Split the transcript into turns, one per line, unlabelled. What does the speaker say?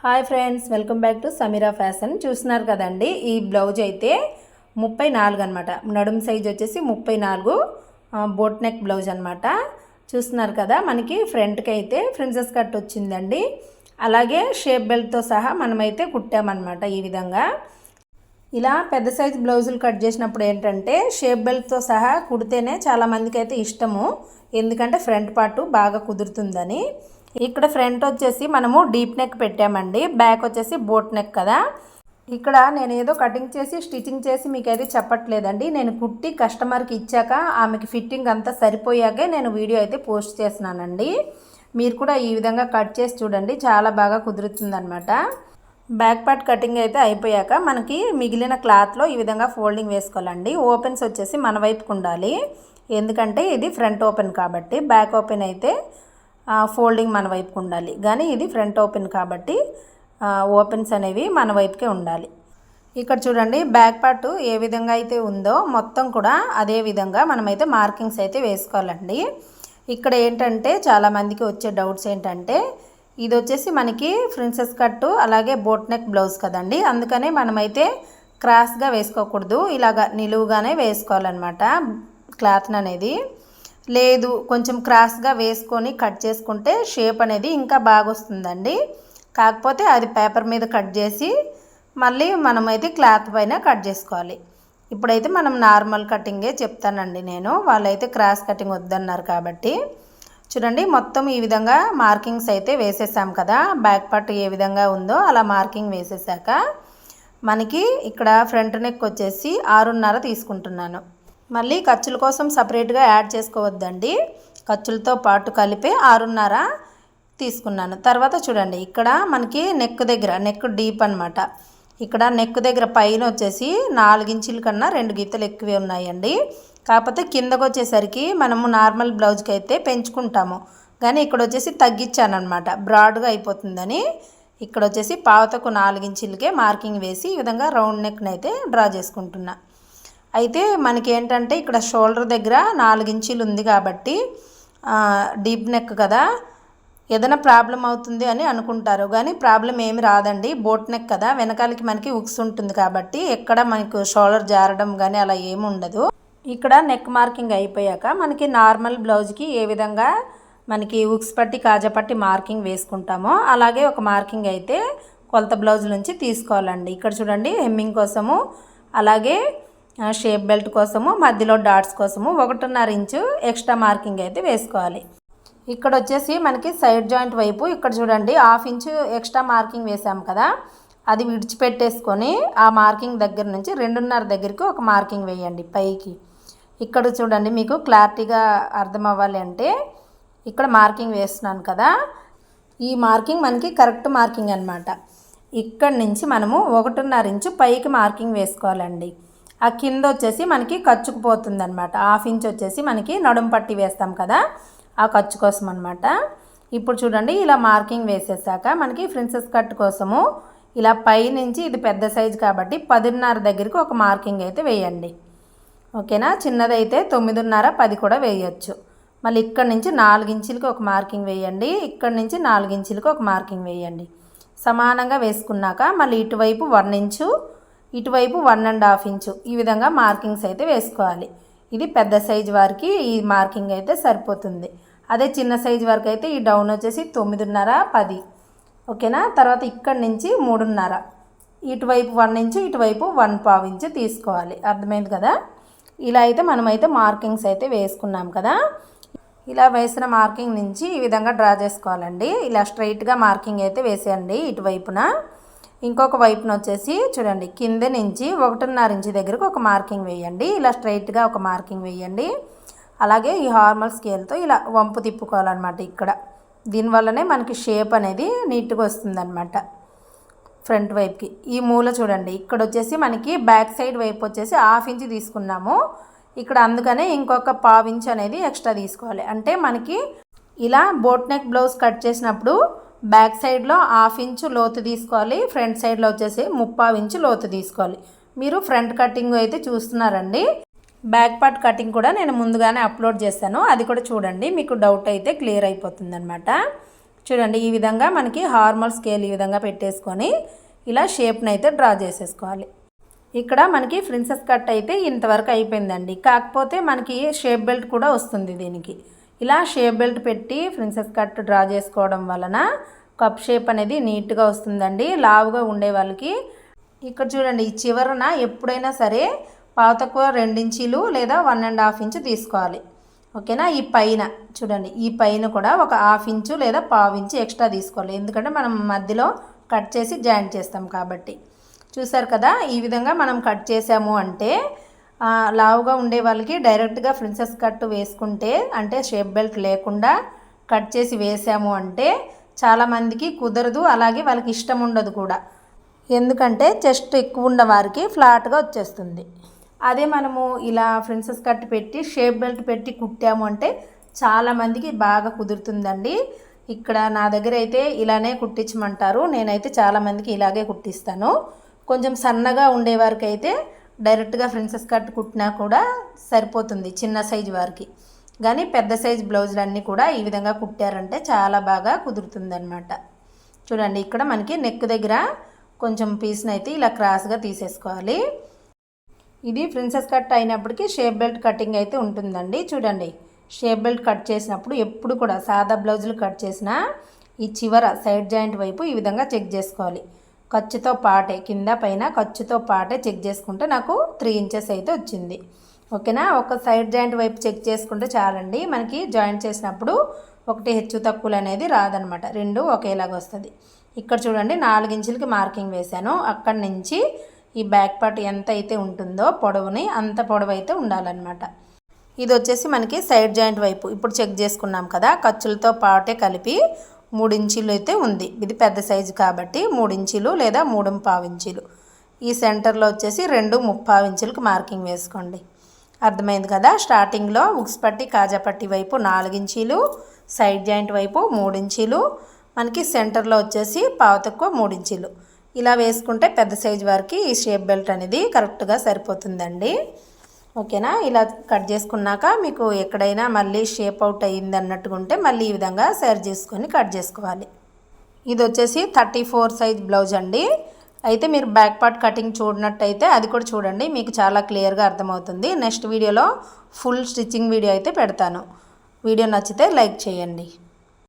Hi friends, welcome back to Sameera fashion. చూస్తున్నారు కదండి, ఈ బ్లౌజ్ అయితే 34 అనమాట. నడుము సైజ్ వచ్చేసి 34, బోట్ నెక్ బ్లౌజ్ అనమాట. చూస్తున్నారు కదా, మనకి ఫ్రంట్కి అయితే ప్రిన్సెస్ కట్ వచ్చిందండి. అలాగే షేప్ బెల్ట్తో సహా మనమైతే కుట్టామన్నమాట. ఈ విధంగా ఇలా పెద్ద సైజ్ బ్లౌజులు కట్ చేసినప్పుడు ఏంటంటే షేప్ బెల్ట్తో సహా కుడితేనే చాలామందికి అయితే ఇష్టము, ఎందుకంటే ఫ్రంట్ పార్ట్ బాగా కుదురుతుందని. ఇక్కడ ఫ్రంట్ వచ్చేసి మనము డీప్ నెక్ పెట్టామండి, బ్యాక్ వచ్చేసి బోట్ నెక్ కదా. ఇక్కడ నేను ఏదో కటింగ్ చేసి స్టిచ్చింగ్ చేసి మీకైతే చెప్పట్లేదండి. నేను కుట్టి కస్టమర్కి ఇచ్చాక ఆమెకి ఫిట్టింగ్ అంతా సరిపోయాకే నేను వీడియో అయితే పోస్ట్ చేస్తున్నానండి. మీరు కూడా ఈ విధంగా కట్ చేసి చూడండి, చాలా బాగా కుదురుతుందనమాట. బ్యాక్ పార్ట్ కటింగ్ అయితే అయిపోయాక మనకి మిగిలిన క్లాత్లో ఈ విధంగా ఫోల్డింగ్ వేసుకోవాలండి. ఓపెన్స్ వచ్చేసి మన వైపుకు ఉండాలి, ఎందుకంటే ఇది ఫ్రంట్ ఓపెన్ కాబట్టి. బ్యాక్ ఓపెన్ అయితే ఫోల్డింగ్ మన వైపుకు ఉండాలి, కానీ ఇది ఫ్రంట్ ఓపెన్ కాబట్టి ఓపెన్స్ అనేవి మన వైపుకే ఉండాలి. ఇక్కడ చూడండి, బ్యాక్ పార్ట్ ఏ విధంగా అయితే ఉందో మొత్తం కూడా అదే విధంగా మనమైతే మార్కింగ్స్ అయితే వేసుకోవాలండి. ఇక్కడ ఏంటంటే చాలామందికి వచ్చే డౌట్స్ ఏంటంటే, ఇది వచ్చేసి మనకి ప్రిన్సెస్ కట్టు అలాగే బోట్ నెక్ బ్లౌజ్ కదండి, అందుకనే మనమైతే క్రాస్గా వేసుకోకూడదు, ఇలాగా నిలువుగానే వేసుకోవాలన్నమాట క్లాత్ అనేది. లేదు, కొంచెం క్రాస్గా వేసుకొని కట్ చేసుకుంటే షేప్ అనేది ఇంకా బాగా వస్తుందండి. కాకపోతే అది పేపర్ మీద కట్ చేసి మళ్ళీ మనమైతే క్లాత్ పైన కట్ చేసుకోవాలి. ఇప్పుడైతే మనం నార్మల్ కటింగే చెప్తానండి నేను, వాళ్ళైతే క్రాస్ కటింగ్ వద్దన్నారు కాబట్టి. చూడండి, మొత్తం ఈ విధంగా మార్కింగ్స్ అయితే వేసేసాం కదా. బ్యాక్ పార్ట్ ఏ విధంగా ఉందో అలా మార్కింగ్ వేసేసాక మనకి ఇక్కడ ఫ్రంట్ నెక్ వచ్చేసి 6.5 తీసుకుంటున్నాను. మళ్ళీ ఖర్చుల కోసం సపరేట్గా యాడ్ చేసుకోవద్దండి, ఖర్చులతో పాటు కలిపి 6.5 తీసుకున్నాను. తర్వాత చూడండి, ఇక్కడ మనకి నెక్ దగ్గర, నెక్ డీప్ అనమాట. ఇక్కడ నెక్ దగ్గర పైన వచ్చేసి 4 ఇంచుల కన్నా 2 గీతలు ఎక్కువే ఉన్నాయండి. కాకపోతే కిందకు వచ్చేసరికి మనము నార్మల్ బ్లౌజ్కి అయితే పెంచుకుంటాము, కానీ ఇక్కడ వచ్చేసి తగ్గించాను అనమాట, బ్రాడ్గా అయిపోతుందని. ఇక్కడ వచ్చేసి పావతకు 4 ఇంచులకే మార్కింగ్ వేసి ఈ విధంగా రౌండ్ నెక్ని అయితే డ్రా చేసుకుంటున్నా. అయితే మనకి ఏంటంటే ఇక్కడ షోల్డర్ దగ్గర 4 ఇంచులు ఉంది కాబట్టి డీప్ నెక్ కదా, ఏదైనా ప్రాబ్లం అవుతుంది అని అనుకుంటారు, కానీ ప్రాబ్లం ఏమి రాదండి. బోట్ నెక్ కదా, వెనకాలకి మనకి ఉక్స్ ఉంటుంది కాబట్టి ఎక్కడ మనకు షోల్డర్ జారడం కానీ అలా ఏమి ఉండదు. ఇక్కడ నెక్ మార్కింగ్ అయిపోయాక మనకి నార్మల్ బ్లౌజ్కి ఏ విధంగా మనకి ఉక్స్ పట్టి కాజా పట్టి మార్కింగ్ వేసుకుంటామో అలాగే ఒక మార్కింగ్ అయితే కొలత బ్లౌజ్ నుంచి తీసుకోవాలండి. ఇక్కడ చూడండి, హెమ్మింగ్ కోసము అలాగే షేప్ బెల్ట్ కోసము మధ్యలో డాట్స్ కోసము 1.5 ఇంచు ఎక్స్ట్రా మార్కింగ్ అయితే వేసుకోవాలి. ఇక్కడ వచ్చేసి మనకి సైడ్ జాయింట్ వైపు ఇక్కడ చూడండి 1/2 ఇంచు ఎక్స్ట్రా మార్కింగ్ వేసాము కదా, అది విడిచిపెట్టేసుకొని ఆ మార్కింగ్ దగ్గర నుంచి 2.5 దగ్గరికి ఒక మార్కింగ్ వేయండి పైకి. ఇక్కడ చూడండి, మీకు క్లారిటీగా అర్థం అవ్వాలి అంటే ఇక్కడ మార్కింగ్ వేస్తున్నాను కదా, ఈ మార్కింగ్ మనకి కరెక్ట్ మార్కింగ్ అనమాట. ఇక్కడ నుంచి మనము 1.5 ఇంచు పైకి మార్కింగ్ వేసుకోవాలండి. ఆ కింద వచ్చేసి మనకి ఖర్చుకుపోతుంది అనమాట. 1/2 ఇంచ్ వచ్చేసి మనకి నడుము పట్టి వేస్తాం కదా, ఆ ఖర్చు కోసం అనమాట. ఇప్పుడు చూడండి, ఇలా మార్కింగ్ వేసేసాక మనకి ప్రిన్సెస్ కట్ కోసము ఇలా పై నుంచి, ఇది పెద్ద సైజు కాబట్టి 10.5 దగ్గరికి ఒక మార్కింగ్ అయితే వేయండి, ఓకేనా. చిన్నదైతే 9.5, 10 కూడా వేయచ్చు. మళ్ళీ ఇక్కడ నుంచి 4 ఇంచులకి ఒక మార్కింగ్ వేయండి, ఇక్కడ నుంచి 4 ఇంచులకి ఒక మార్కింగ్ వేయండి. సమానంగా వేసుకున్నాక మళ్ళీ ఇటువైపు 1 ఇంచు, ఇటువైపు 1.5 ఇంచు, ఈ విధంగా మార్కింగ్స్ అయితే వేసుకోవాలి. ఇది పెద్ద సైజు వారికి ఈ మార్కింగ్ అయితే సరిపోతుంది. అదే చిన్న సైజు వరకు అయితే ఈ డౌన్ వచ్చేసి 9.5, 10, ఓకేనా. తర్వాత ఇక్కడ నుంచి 3.5, ఇటువైపు 1 ఇంచు, ఇటువైపు 1/4 ఇంచు తీసుకోవాలి. అర్థమైంది కదా. ఇలా అయితే మనమైతే మార్కింగ్స్ అయితే వేసుకున్నాం కదా. ఇలా వేసిన మార్కింగ్ నుంచి ఈ విధంగా డ్రా చేసుకోవాలండి. ఇలా స్ట్రైట్గా మార్కింగ్ అయితే వేసేయండి ఇటువైపున. ఇంకొక వైపున వచ్చేసి చూడండి, కింద నుంచి 1.5 ఇంచు దగ్గరకు ఒక మార్కింగ్ వేయండి. ఇలా స్ట్రైట్గా ఒక మార్కింగ్ వేయండి. అలాగే ఈ హార్మల్ స్కేల్తో ఇలా వంపు తిప్పుకోవాలన్నమాట. ఇక్కడ దీనివల్లనే మనకి షేప్ అనేది నీట్గా వస్తుందన్నమాట ఫ్రంట్ వైపుకి. ఈ మూల చూడండి, ఇక్కడ వచ్చేసి మనకి బ్యాక్ సైడ్ వైపు వచ్చేసి 1/2 ఇంచు తీసుకున్నాము. ఇక్కడ అందుకనే ఇంకొక 1/4 ఇంచు అనేది ఎక్స్ట్రా తీసుకోవాలి. అంటే మనకి ఇలా బోట్ నెక్ బ్లౌజ్ కట్ చేసినప్పుడు బ్యాక్ సైడ్లో 1/2 ఇంచు లోతు తీసుకోవాలి, ఫ్రంట్ సైడ్లో వచ్చేసి 3/4 ఇంచు లోతు తీసుకోవాలి. మీరు ఫ్రంట్ కటింగ్ అయితే చూస్తున్నారండి, బ్యాక్ పార్ట్ కటింగ్ కూడా నేను ముందుగానే అప్లోడ్ చేశాను, అది కూడా చూడండి, మీకు డౌట్ అయితే క్లియర్ అయిపోతుంది అనమాట. చూడండి ఈ విధంగా మనకి హార్మల్ స్కేల్ ఈ విధంగా పెట్టేసుకొని ఇలా షేప్ని అయితే డ్రా చేసేసుకోవాలి. ఇక్కడ మనకి ప్రిన్సెస్ కట్ అయితే ఇంతవరకు అయిపోయిందండి. కాకపోతే మనకి షేప్ బెల్ట్ కూడా వస్తుంది దీనికి. ఇలా షేప్ బెల్ట్ పెట్టి ప్రిన్సెస్ కట్ డ్రా చేసుకోవడం వలన కప్ షేప్ అనేది నీట్గా వస్తుందండి. లావుగా ఉండే వాళ్ళకి ఇక్కడ చూడండి ఈ చివరన ఎప్పుడైనా సరే పావు తక్కువ 2 ఇంచీలు లేదా 1.5 ఇంచు తీసుకోవాలి. ఓకేనా. ఈ పైన చూడండి ఈ పైన కూడా ఒక 1/2 ఇంచు లేదా పావు ఇంచు ఎక్స్ట్రా తీసుకోవాలి. ఎందుకంటే మనం మధ్యలో కట్ చేసి జాయింట్ చేస్తాం కాబట్టి. చూసారు కదా ఈ విధంగా మనం కట్ చేసాము అంటే లావుగా ఉండే వాళ్ళకి డైరెక్ట్గా ప్రిన్సెస్ కట్ వేసుకుంటే అంటే షేప్ బెల్ట్ లేకుండా కట్ చేసి వేసాము అంటే చాలామందికి కుదరదు, అలాగే వాళ్ళకి ఇష్టం ఉండదు కూడా. ఎందుకంటే చెస్ట్ ఎక్కువ ఉన్న వారికి ఫ్లాట్గా వచ్చేస్తుంది. అదే మనము ఇలా ప్రిన్సెస్ కట్ పెట్టి షేప్ బెల్ట్ పెట్టి కుట్టాము అంటే చాలామందికి బాగా కుదురుతుందండి. ఇక్కడ నా దగ్గర అయితే ఇలానే కుట్టించమంటారు. నేనైతే చాలామందికి ఇలాగే కుట్టిస్తాను. కొంచెం సన్నగా ఉండేవారికి అయితే డైరెక్ట్గా ప్రిన్సెస్ కట్ కుట్టినా కూడా సరిపోతుంది చిన్న సైజు వారికి. కానీ పెద్ద సైజు బ్లౌజులన్నీ కూడా ఈ విధంగా కుట్టారంటే చాలా బాగా కుదురుతుందన్నమాట. చూడండి ఇక్కడ మనకి నెక్ దగ్గర కొంచెం పీస్ని అయితే ఇలా క్రాస్గా తీసేసుకోవాలి. ఇది ప్రిన్సెస్ కట్ అయినప్పటికీ షేప్ బెల్ట్ కటింగ్ అయితే ఉంటుందండి. చూడండి షేప్ బెల్ట్ కట్ చేసినప్పుడు ఎప్పుడు కూడా సాదా బ్లౌజులు కట్ చేసినా ఈ చివర సైడ్ జాయింట్ వైపు ఈ విధంగా చెక్ చేసుకోవాలి. ఖర్చుతో పాటే కింద పైన ఖర్చుతో పాటే చెక్ చేసుకుంటే నాకు 3 ఇంచెస్ అయితే వచ్చింది. ఓకేనా. ఒక సైడ్ జాయింట్ వైపు చెక్ చేసుకుంటే చాలండి. మనకి జాయింట్ చేసినప్పుడు ఒకటి హెచ్చు తక్కువలు అనేది రాదనమాట, 2 ఒకేలాగా వస్తుంది. ఇక్కడ చూడండి 4 ఇంచులకి మార్కింగ్ వేశాను. అక్కడి నుంచి ఈ బ్యాక్ పార్ట్ ఎంత అయితే ఉంటుందో పొడవుని అంత పొడవు అయితే ఉండాలన్నమాట. ఇది వచ్చేసి మనకి సైడ్ జాయింట్ వైపు ఇప్పుడు చెక్ చేసుకున్నాం కదా, ఖర్చులతో పాటే కలిపి 3 ఇంచీలు అయితే ఉంది. ఇది పెద్ద సైజు కాబట్టి 3 ఇంచీలు లేదా 3.25 ఇంచీలు. ఈ సెంటర్లో వచ్చేసి 2.35 ఇంచులకు మార్కింగ్ వేసుకోండి. అర్థమైంది కదా. స్టార్టింగ్లో ఉక్స్ పట్టి కాజా పట్టి వైపు 4 ఇంచీలు, సైడ్ జాయింట్ వైపు 3 ఇంచీలు, మనకి సెంటర్లో వచ్చేసి పావు తక్కువ 3 ఇంచీలు ఇలా వేసుకుంటే పెద్ద సైజు వారికి ఈ షేప్ బెల్ట్ అనేది కరెక్ట్గా సరిపోతుందండి. ఓకేనా. ఇలా కట్ చేసుకున్నాక మీకు ఎక్కడైనా మళ్ళీ షేప్ అవుట్ అయ్యింది అన్నట్టుగా ఉంటే మళ్ళీ ఈ విధంగా సరి చేసుకొని కట్ చేసుకోవాలి. ఇది వచ్చేసి 34 సైజ్ బ్లౌజ్ అండి. అయితే మీరు బ్యాక్ పార్ట్ కటింగ్ చూడనట్టయితే అది కూడా చూడండి, మీకు చాలా క్లియర్గా అర్థమవుతుంది. నెక్స్ట్ వీడియోలో ఫుల్ స్టిచ్చింగ్ వీడియో అయితే పెడతాను. వీడియో నచ్చితే లైక్ చేయండి.